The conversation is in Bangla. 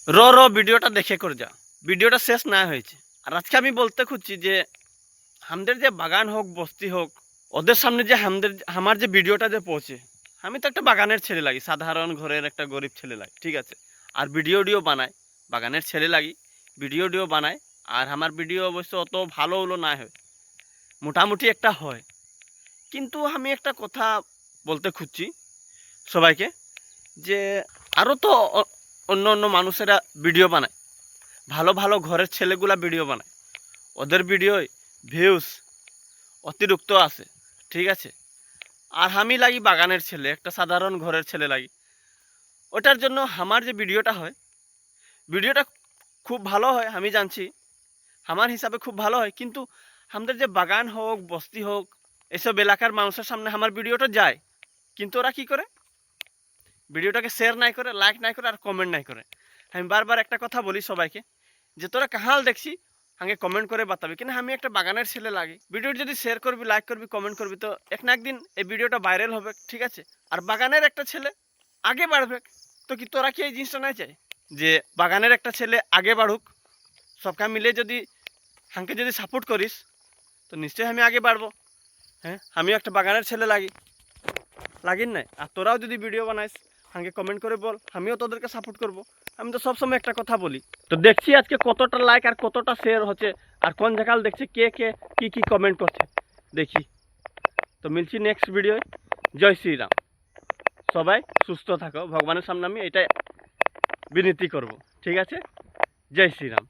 ভিডিওটা দেখে করে যা, ভিডিওটা শেষ না হয়েছে। আর আজকে আমি বলতে খুঁজছি যে আমাদের যে বাগান হোক বস্তি হোক, ওদের সামনে যে আমার যে ভিডিওটা যে পৌঁছে, আমি তো একটা বাগানের ছেলে লাগি, সাধারণ ঘরের একটা গরিব ছেলে লাগি, ঠিক আছে। আর ভিডিও বানায়, বাগানের ছেলে লাগি, ভিডিও বানায়। আর আমার ভিডিও অবশ্য অত ভালো হলো না হয়, মোটামুটি একটা হয়। কিন্তু আমি একটা কথা বলতে খুঁজছি সবাইকে, যে আরও তো অন্য অন্য মানুষেরা ভিডিও বানায়, ভালো ভালো ঘরের ছেলেগুলা ভিডিও বানায়, ওদের ভিডিওয় ভিউজ অতিরিক্ত আছে, ঠিক আছে। আর আমি লাগি বাগানের ছেলে, একটা সাধারণ ঘরের ছেলে লাগি। ওটার জন্য আমার যে ভিডিওটা হয়, ভিডিওটা খুব ভালো হয়, আমি জানছি আমার হিসাবে খুব ভালো হয়। কিন্তু আমাদের যে বাগান হোক বস্তি হোক, এসব এলাকার মানুষের সামনে আমার ভিডিওটা যায়, কিন্তু ওরা কি করে, ভিডিওটাকে শেয়ার নাই করে, লাইক নাই করে, আর কমেন্ট নাই করে। আমি বারবার একটা কথা বলি সবাইকে, যে তোরা কাহাল দেখছি আগে কমেন্ট করে বাতাবি, কিন্তু আমি একটা বাগানের ছেলে লাগে, ভিডিও যদি শেয়ার করবি, লাইক করবি, কমেন্ট করবি, তো এক না একদিন এই ভিডিওটা ভাইরাল হবে, ঠিক আছে। আর বাগানের একটা ছেলে আগে বাড়বে। তো কি তোরা কি এই জিনিসটা নাই চাই, যে বাগানের একটা ছেলে আগে বাড়ুক? সবকা মিলে যদি হাঁকে যদি সাপোর্ট করিস, তো নিশ্চয়ই আমি আগে বাড়বো। হ্যাঁ, আমিও একটা বাগানের ছেলে লাগিন নাই। আর তোরাও যদি ভিডিও বানাইস, হাঁকে কমেন্ট করে বল, আমিও তোদেরকে সাপোর্ট করব। আমি তো সবসময় একটা কথা বলি। তো দেখছি আজকে কতটা লাইক আর কতটা শেয়ার হচ্ছে, আর কোন জায়গায় দেখছি কে কে কি কমেন্ট করছে, দেখি। তো মিলছি নেক্সট ভিডিও। জয় শ্রীরাম। সবাই সুস্থ থাকো, ভগবানের সামনে আমি এটাই বিনতি করব, ঠিক আছে। জয় শ্রীরাম।